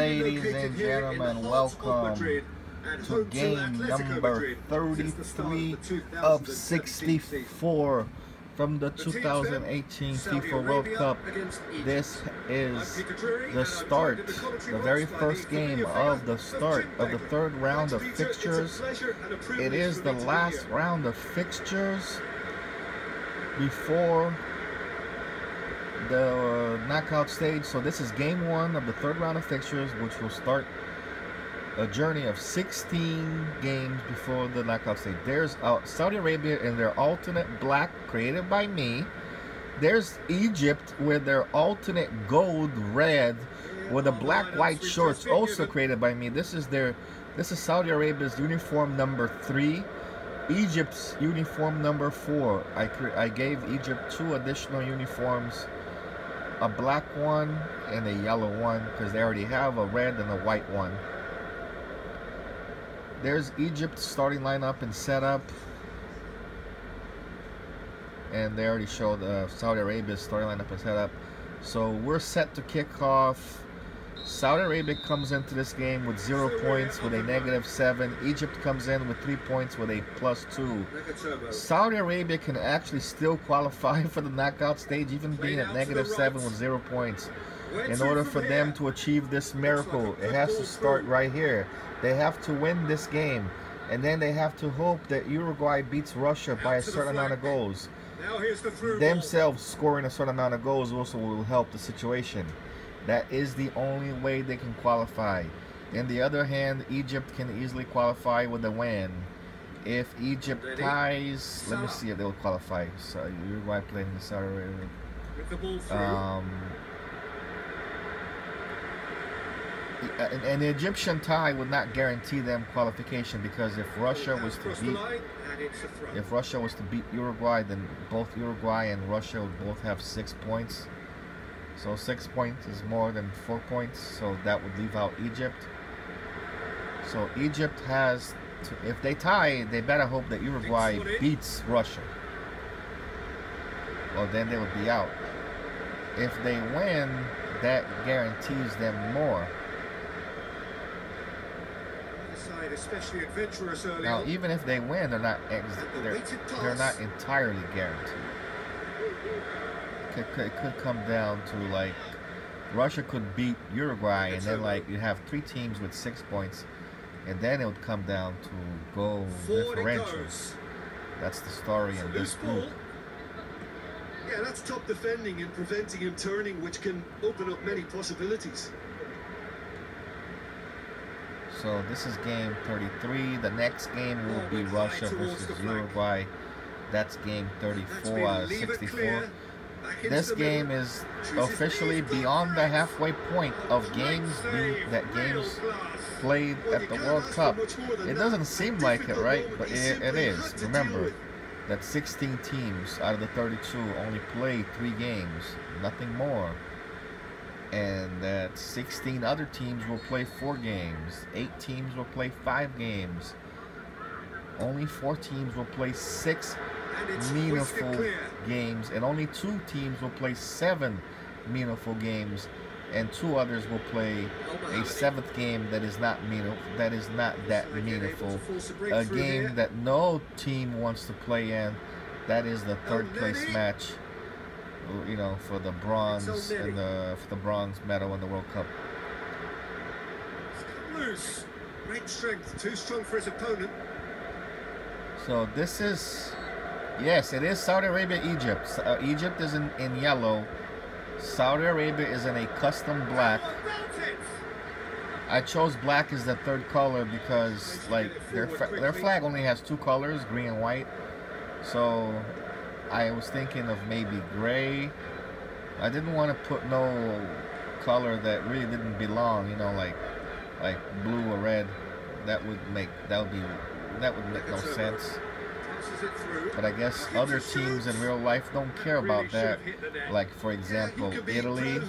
Ladies and gentlemen, welcome to game number 33 of 64 from the 2018 FIFA World Cup. This is the start, the very first game of the start of the third round of fixtures. It is the last round of fixtures before the knockout stage. So this is game one of the third round of fixtures, which will start a journey of 16 games before the knockout stage. There's Saudi Arabia in their alternate black, created by me. There's Egypt with their alternate gold red with the black white shorts, also created by me. This is Saudi Arabia's uniform number 3. Egypt's uniform number 4. I gave Egypt 2 additional uniforms, a black one and a yellow one, because they already have a red and a white one. There's Egypt's starting lineup and setup, and they already showed Saudi Arabia's starting lineup and setup. So we're set to kick off. Saudi Arabia comes into this game with 0 points with a -7. Egypt comes in with 3 points with a +2. Saudi Arabia can actually still qualify for the knockout stage, even being at -7 with 0 points. In order for them to achieve this miracle, it has to start right here. They have to win this game, and then they have to hope that Uruguay beats Russia by a certain amount of goals. Themselves scoring a certain amount of goals also will help the situation. That is the only way they can qualify. On the other hand, Egypt can easily qualify with a win. If Egypt ties, let me see if they'll qualify. So Uruguay playing the Saudi Arabia. An Egyptian tie would not guarantee them qualification, because if Russia was to beat Uruguay, then both Uruguay and Russia would both have 6 points. So 6 points is more than 4 points, so that would leave out Egypt. So Egypt has to, if they tie, they better hope that Uruguay beats Russia. Well, then they would be out. If they win, that guarantees them more. Now, even if they win, they're not entirely guaranteed. It could come down to, like, Russia could beat Uruguay, and then, like, you have 3 teams with 6 points, and then it would come down to goal differentials. That's the story in this group. Yeah, that's top defending and preventing him turning, which can open up many possibilities. So this is game 33. The next game will be Russia versus Uruguay. That's game 34 out of 64. This game is officially beyond the halfway point of games played at the World Cup. It doesn't seem like it, right? But it is. Remember that 16 teams out of the 32 only played 3 games, nothing more. And that 16 other teams will play 4 games. 8 teams will play 5 games. Only 4 teams will play 6 meaningful games, and only 2 teams will play 7 meaningful games, and 2 others will play a 7th game that is not meaningful. That is not that meaningful. A game that no team wants to play in. That is the 3rd place match, you know, for the bronze and for the bronze medal in the World Cup. Loose, great strength, too strong for his opponent. So this is, yes, it is Saudi Arabia, Egypt. Egypt is in yellow. Saudi Arabia is in a custom black. I chose black as the 3rd color because, like, their flag only has 2 colors, green and white. So I was thinking of maybe gray. I didn't want to put no color that really didn't belong, you know, like blue or red. That would make no sense. But I guess other teams in real life don't care about that. Like, for example, Italy.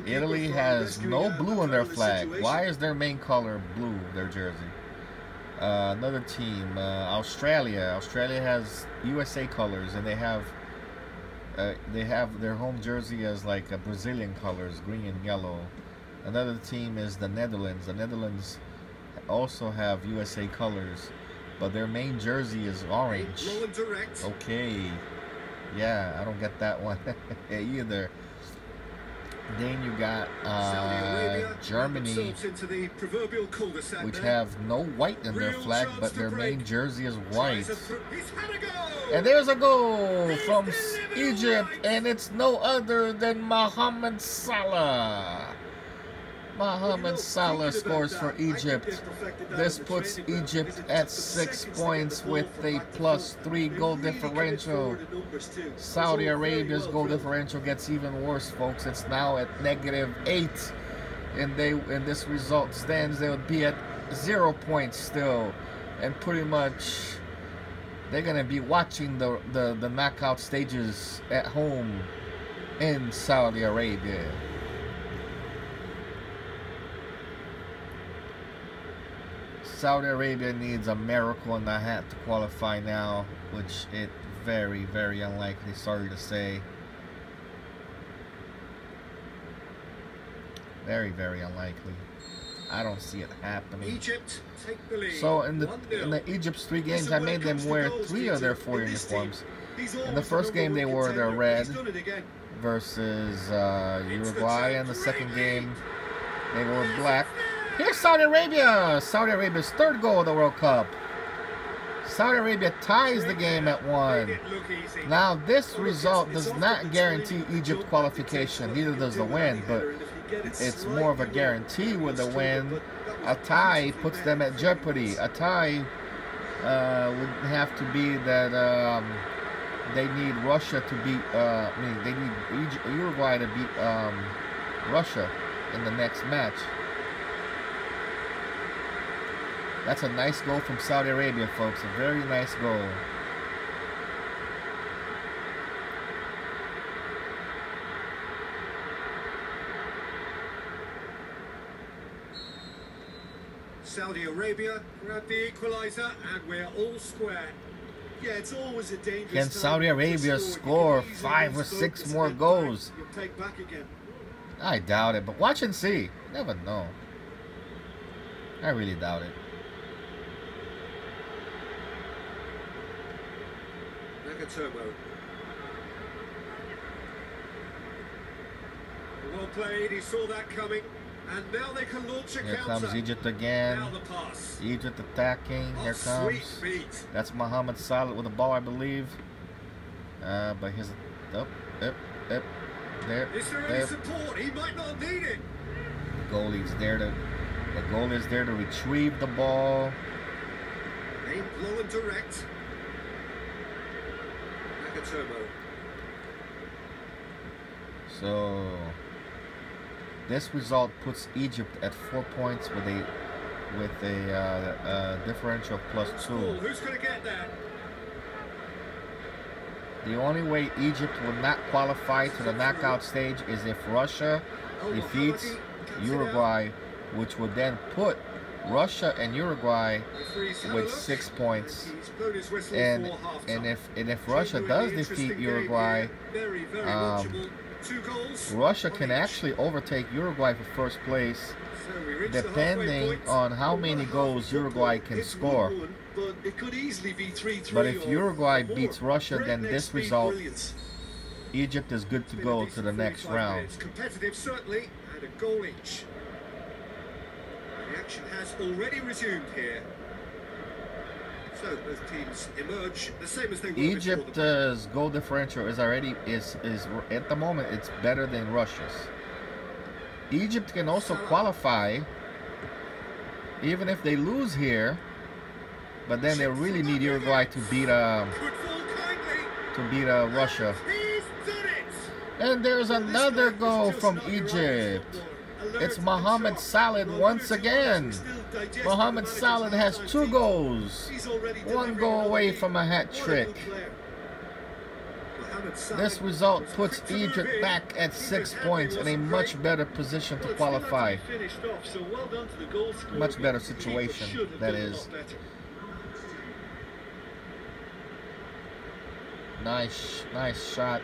Italy has no blue on their flag. Why is their main color blue, their jersey? Another team, Australia. Australia has USA colors, and they have their home jersey as like a Brazilian colors, green and yellow. Another team is the Netherlands. The Netherlands also have USA colors, but their main jersey is orange. Okay. Yeah, I don't get that one either. Then you got Germany, which have no white in their flag, but their main jersey is white. And there's a goal from Egypt, and it's no other than Mohamed Salah. Mohamed Salah scores for Egypt. This puts Egypt at 6 points with a +3 goal differential. Saudi Arabia's goal differential gets even worse, folks. It's now at -8, and this result stands. They would be at 0 points still, and pretty much they're gonna be watching the knockout stages at home in Saudi Arabia. Saudi Arabia needs a miracle in the hat to qualify now, which it very, very unlikely, sorry to say. Very, very unlikely. I don't see it happening. Egypt take the lead. So in the Egypt's 3 games, I made them wear 3 of their 4 uniforms. In the first game, they wore their red versus Uruguay. In the second game, they wore black. Here's Saudi Arabia! Saudi Arabia's 3rd goal of the World Cup. Saudi Arabia ties the game at 1. Now, this result does not guarantee Egypt qualification. Neither does the win, but it's more of a guarantee with the win. A tie puts them at jeopardy. A tie would have to be that they need Russia to beat, they need Uruguay to beat Russia in the next match. That's a nice goal from Saudi Arabia, folks. A very nice goal. Saudi Arabia grabbed the equaliser, and we're all square. Yeah, it's always a dangerous. Can Saudi Arabia score 5 or 6 more goals? Take back again. I doubt it, but watch and see. Never know. I really doubt it. Turbo. Well played, he saw that coming, and now they can launch a counter. Here comes Egypt again. Now the pass. Egypt attacking. Here comes. That's Mohamed Salah with the ball, I believe. But here's up. There. Is there any support? He might not need it. The goalie's there to. The goalie's there to retrieve the ball. Aim low and direct. Turbo. So this result puts Egypt at 4 points with a differential of +2. Who's going to get that? The only way Egypt will not qualify to the knockout stage is if Russia defeats Uruguay, which would then put Russia and Uruguay with 6 points, and if Russia does defeat Uruguay, Russia can actually overtake Uruguay for 1st place, depending on how many goals Uruguay can score. But if Uruguay beats Russia, then this result, Egypt is good to go to the next round. Competitive certainly, and a goal each. The action has already resumed here. So both teams emerge the same as they were. Egypt's goal differential is at the moment it's better than Russia's. Egypt can also qualify even if they lose here, but then they really need Uruguay to beat Russia. And there's another goal from Egypt. It's Mohamed Salah once again. Mohamed Salah has 2 goals. 1 goal away from a hat trick. This result puts Egypt back at 6 points in a much better position to qualify. Much better situation, that is. Nice shot.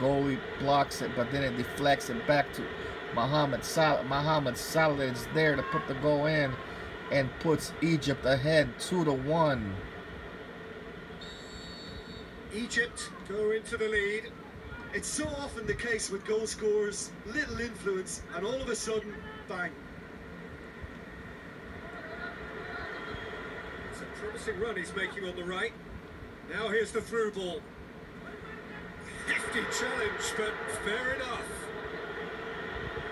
Goalie blocks it, but then it deflects it back to Mohamed Salah is there to put the goal in and puts Egypt ahead 2-1. Egypt go into the lead. It's so often the case with goal scorers, little influence, and all of a sudden, bang. It's a promising run he's making on the right. Now here's the through ball. Hefty challenge, but fair enough.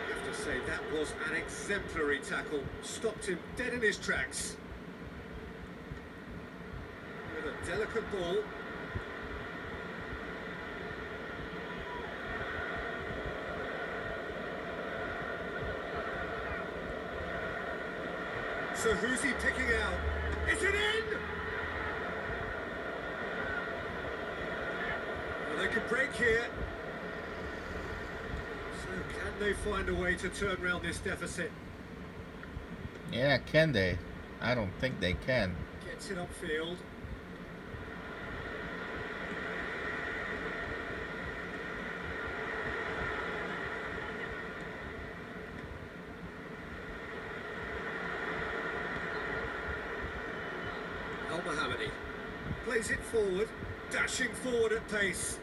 I have to say, that was an exemplary tackle. Stopped him dead in his tracks. With a delicate ball. So who's he picking out? Is it in? Well, they can break here. So can they find a way to turn around this deficit? Yeah, can they? I don't think they can. Gets it upfield. Al-Mohammadi plays it forward, dashing forward at pace.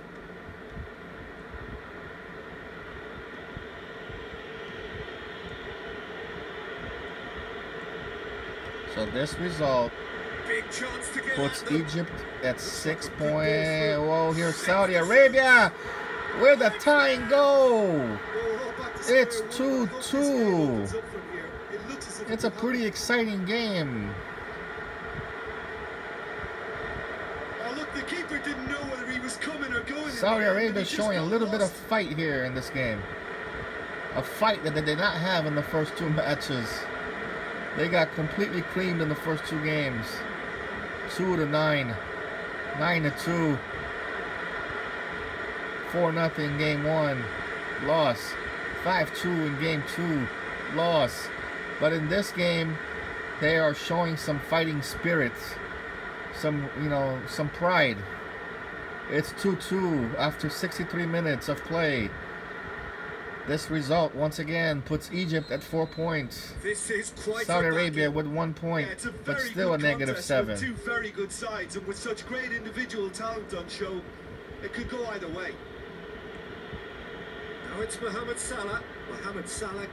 So this result Big chance to get puts at them. Egypt at 6 points. Whoa, here's Saudi Arabia with a tying goal. It's 2-2. It's a pretty exciting game. The keeper didn't know whether he was coming or going. Saudi Arabia is showing a little bit of fight here in this game. A fight that they did not have in the first two matches. They got completely creamed in the first two games. 2-9, 9-2, 4-0 in game one, loss. 5-2 in game two, loss. But in this game, they are showing some fighting spirits. Some, some pride. It's 2-2 after 63 minutes of play. This result once again puts Egypt at 4 points. This is quite Saudi Arabia with 1 point, but still a -7. Two very good sides, and with such great individual talent on show, it could go either way. Now it's Mohamed Salah. Mohamed Salah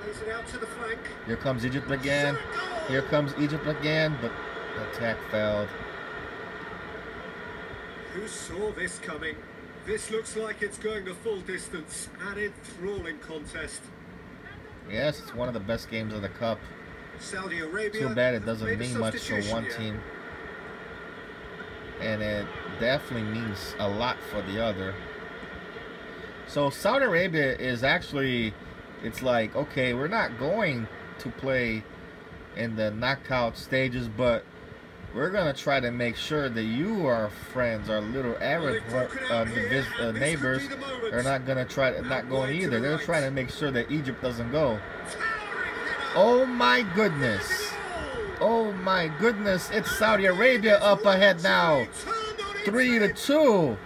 plays it out to the flank. Here comes Egypt again. Here comes Egypt again, but the attack failed. Who saw this coming? This looks like it's going the full distance. An enthralling contest. Yes, it's one of the best games of the Cup. Saudi Arabia. Too bad it doesn't mean much for one team. And it definitely means a lot for the other. So Saudi Arabia is actually, it's like, okay, we're not going to play in the knockout stages, but we're gonna try to make sure that you, our friends, our little Arab neighbors, are not gonna not going either. They're trying to make sure that Egypt doesn't go. Oh my goodness! Oh my goodness! It's Saudi Arabia up ahead now, 3-2.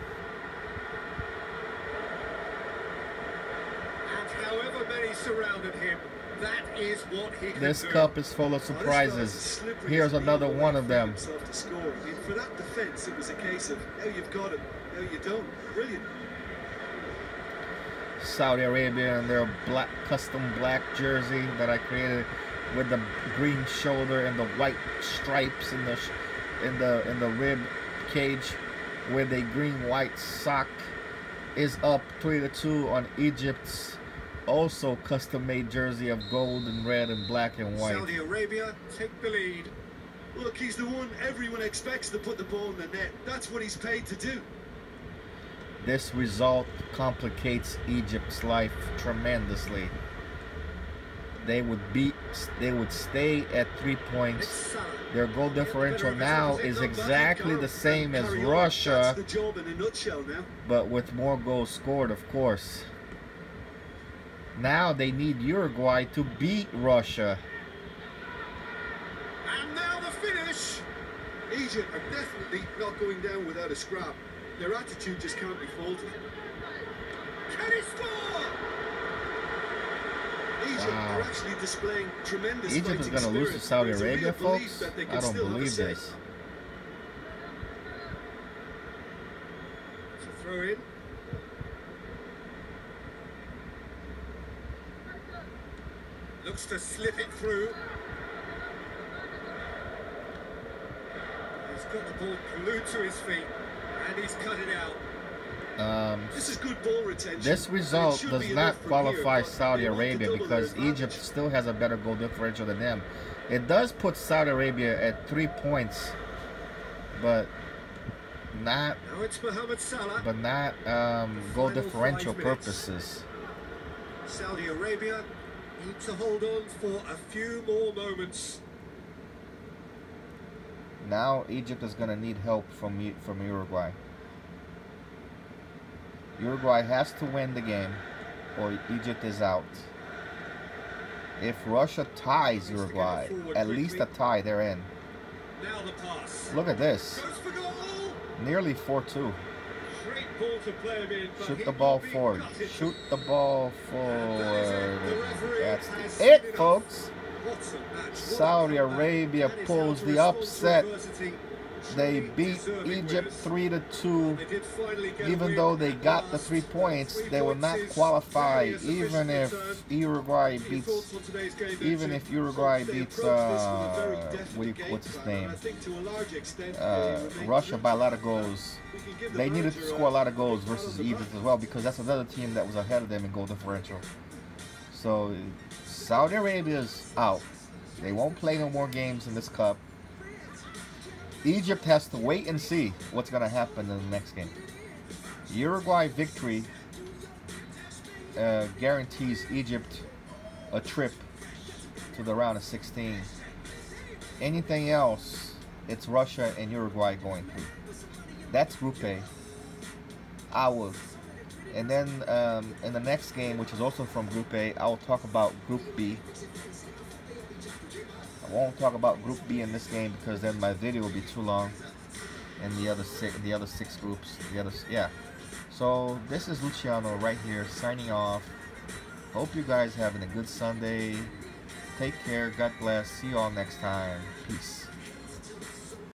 And however many surrounded him, that is what he can This do. cup is full of surprises. Here's another one of them. For that defense, it was a case of how you've got it, how you don't. Brilliant. Saudi Arabia and their custom black jersey that I created with the green shoulder and the white stripes in the rib cage with a green white sock is up 3-2 on Egypt's also custom-made jersey of gold and red and black and white. Saudi Arabia take the lead. Look, he's the one everyone expects to put the ball in the net. That's what he's paid to do. This result complicates Egypt's life tremendously. They would stay at 3 points. Their goal differential now is exactly the same as Russia, but with more goals scored, of course. Now they need Uruguay to beat Russia. And now the finish. Egypt are definitely not going down without a scrap. Their attitude just can't be faulted. Can he score? Egypt are actually displaying tremendous Egypt is going to lose to Saudi Arabia, folks. I don't believe this. It's a throw in. Looks to slip it through. He's got the ball glued to his feet, and he's cut it out. This is good ball retention. This result does not qualify Saudi Arabia because Egypt still has a better goal differential than them. It does put Saudi Arabia at 3 points, but not goal differential purposes. Saudi Arabia need to hold on for a few more moments. Now Egypt is going to need help from Uruguay. Uruguay has to win the game or Egypt is out. If Russia ties Uruguay, at least a tie, they're in. Now the pass. Look at this. Goes for goal. Nearly 4-2. Great ball to play him in, but Shoot he the ball will be forward. gutted. Shoot the ball forward. That's Has it, seen folks. What a match. What Saudi a comeback. Arabia That is pulls how to the respond to upset. adversity. They Truly beat deserving Egypt winners. 3-2. They did finally get a Even win though they at got the last. 3 points, 3 they will points not is qualify very sufficient even if return. Uruguay Your beats thoughts on today's game, even Benji? if Uruguay They beats approached this with a very definite game what's his plan, and name? I think to a large extent, they remained Russia by a lot of true to goals. we can give the They needed to manager score a lot of big goals pat on versus the back. Egypt as well because that's another team that was ahead of them in goal differential. So Saudi Arabia's out. They won't play no more games in this cup. Egypt has to wait and see what's going to happen in the next game. Uruguay victory guarantees Egypt a trip to the round of 16. Anything else, it's Russia and Uruguay going through. That's Group A. And then in the next game, which is also from Group A, I will talk about Group B. I won't talk about Group B in this game because then my video will be too long. And the other six groups, yeah. So this is Luciano right here signing off. Hope you guys having a good Sunday. Take care. God bless. See you all next time. Peace.